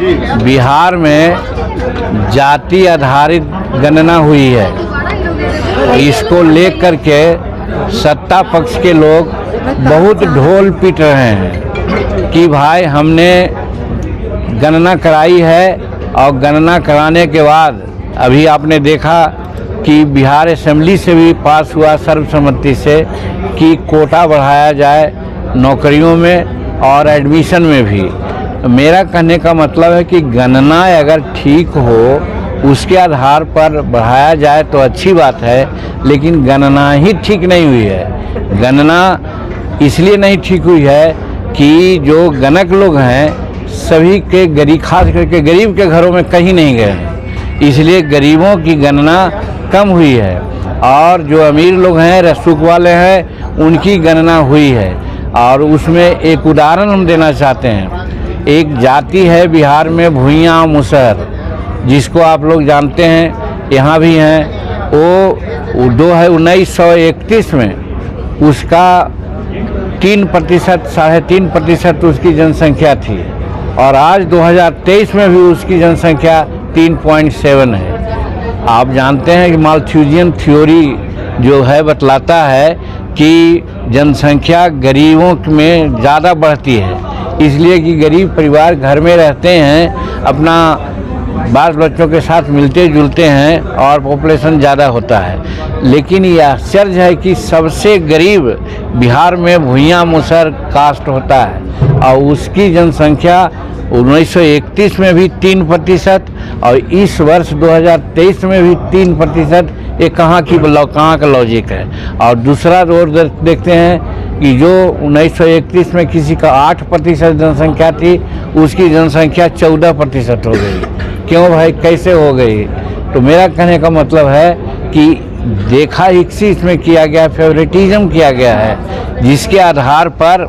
बिहार में जाति आधारित गणना हुई है। इसको लेकर के सत्ता पक्ष के लोग बहुत ढोल पीट रहे हैं कि भाई हमने गणना कराई है और गणना कराने के बाद अभी आपने देखा कि बिहार असेंबली से भी पास हुआ सर्वसम्मति से कि कोटा बढ़ाया जाए नौकरियों में और एडमिशन में भी। मेरा कहने का मतलब है कि गणना अगर ठीक हो उसके आधार पर बढ़ाया जाए तो अच्छी बात है, लेकिन गणना ही ठीक नहीं हुई है। गणना इसलिए नहीं ठीक हुई है कि जो गणक लोग हैं सभी के गरीब, खास करके गरीब के घरों में कहीं नहीं गए हैं, इसलिए गरीबों की गणना कम हुई है और जो अमीर लोग हैं, रसूख वाले हैं, उनकी गणना हुई है। और उसमें एक उदाहरण हम देना चाहते हैं। एक जाति है बिहार में भुइयाँ मुसहर, जिसको आप लोग जानते हैं, यहाँ भी हैं। वो 1931 में उसका 3%, 3.5% उसकी जनसंख्या थी और आज 2023 में भी उसकी जनसंख्या 3.7 है। आप जानते हैं कि माल्थुसियन थ्योरी जो है बतलाता है कि जनसंख्या गरीबों में ज़्यादा बढ़ती है, इसलिए कि गरीब परिवार घर में रहते हैं, अपना बाल बच्चों के साथ मिलते जुलते हैं और पॉपुलेशन ज़्यादा होता है। लेकिन ये आश्चर्य है कि सबसे गरीब बिहार में भुइयाँ मुसहर कास्ट होता है और उसकी जनसंख्या 1931 में भी 3% और इस वर्ष 2023 में भी 3%। ये कहाँ का लॉजिक है। और दूसरा रोड देखते हैं कि जो 1931 में किसी का 8% जनसंख्या थी, उसकी जनसंख्या 14% हो गई। क्यों भाई, कैसे हो गई? तो मेरा कहने का मतलब है कि देखा इसी इसमें किया गया, फेवरेटिज्म किया गया है, जिसके आधार पर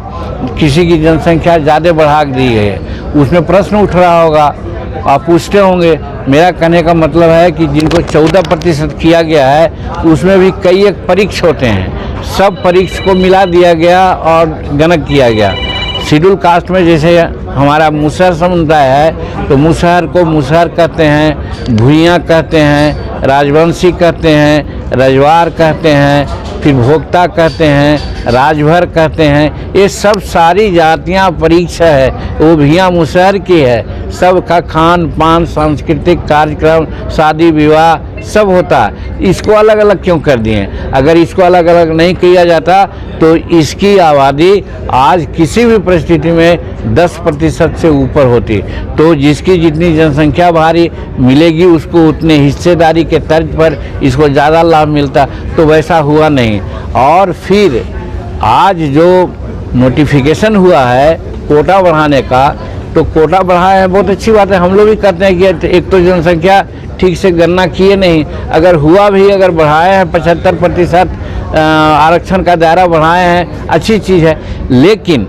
किसी की जनसंख्या ज़्यादा बढ़ा दी गई है। उसमें प्रश्न उठ रहा होगा, आप पूछते होंगे। मेरा कहने का मतलब है कि जिनको 14% किया गया है उसमें भी कई एक परीक्ष होते हैं, सब परीक्ष को मिला दिया गया और गणक किया गया। शेड्यूल कास्ट में जैसे हमारा मुसहर समुदाय है तो मुसहर को मुसहर कहते हैं, भुइयाँ कहते हैं, राजवंशी कहते हैं, रजवार कहते हैं, फिर भोक्ता कहते हैं, राजभर कहते हैं। ये सब सारी जातियाँ परीक्षा है, वो भुइयाँ मुसहर की है। सबका खान पान, सांस्कृतिक कार्यक्रम, शादी विवाह सब होता है। इसको अलग अलग क्यों कर दिए? अगर इसको अलग अलग नहीं किया जाता तो इसकी आबादी आज किसी भी परिस्थिति में 10% से ऊपर होती। तो जिसकी जितनी जनसंख्या भारी मिलेगी उसको उतने हिस्सेदारी के तर्ज पर इसको ज़्यादा लाभ मिलता, तो वैसा हुआ नहीं। और फिर आज जो नोटिफिकेशन हुआ है कोटा बढ़ाने का, तो कोटा बढ़ाया है, बहुत अच्छी बात है। हम लोग भी कहते हैं कि एक तो जनसंख्या ठीक से गणना किए नहीं, अगर हुआ भी, अगर बढ़ाए हैं 75% आरक्षण का दायरा बढ़ाए हैं, अच्छी चीज़ है। लेकिन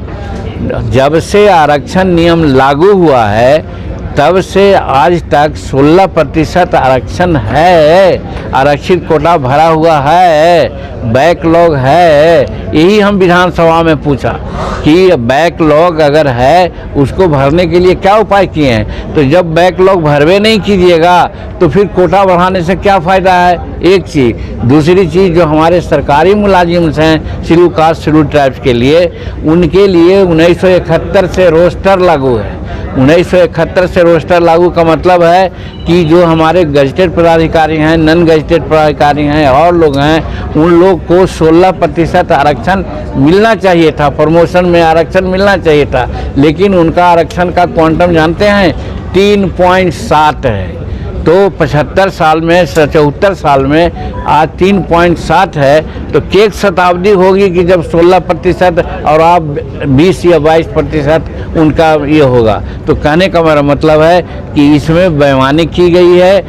जब से आरक्षण नियम लागू हुआ है तब से आज तक 16% आरक्षण है, आरक्षित कोटा भरा हुआ है, बैकलॉग है। यही हम विधानसभा में पूछा कि बैकलॉग अगर है उसको भरने के लिए क्या उपाय किए हैं। तो जब बैकलॉग भरवे नहीं कीजिएगा तो फिर कोटा बढ़ाने से क्या फ़ायदा है? एक चीज़। दूसरी चीज़, जो हमारे सरकारी मुलाजिम हैं शेड्यूल कास्ट शेड्यूल ट्राइब्स के लिए, उनके लिए 1971 से रोस्टर लागू है। 1971 से रोस्टर लागू का मतलब है कि जो हमारे गजटेड पदाधिकारी हैं, नॉन गजटेड पदाधिकारी हैं और लोग हैं, उन लोग को 16% आरक्षण मिलना चाहिए था, प्रमोशन में आरक्षण मिलना चाहिए था। लेकिन उनका आरक्षण का क्वांटम जानते हैं 3.7 है। तो 75 साल में, 74 साल में आज 3.7 है, तो केक शताब्दी होगी कि जब 16% और आप 20 या 22% उनका ये होगा। तो कहने का मेरा मतलब है कि इसमें बेईमानी की गई है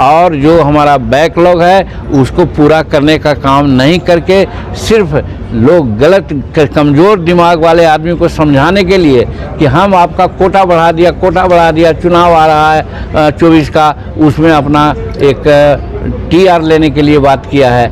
और जो हमारा बैकलॉग है उसको पूरा करने का काम नहीं करके सिर्फ लोग गलत, कमज़ोर दिमाग वाले आदमी को समझाने के लिए कि हम आपका कोटा बढ़ा दिया, चुनाव आ रहा है 24 का, उसमें अपना एक TR लेने के लिए बात किया है।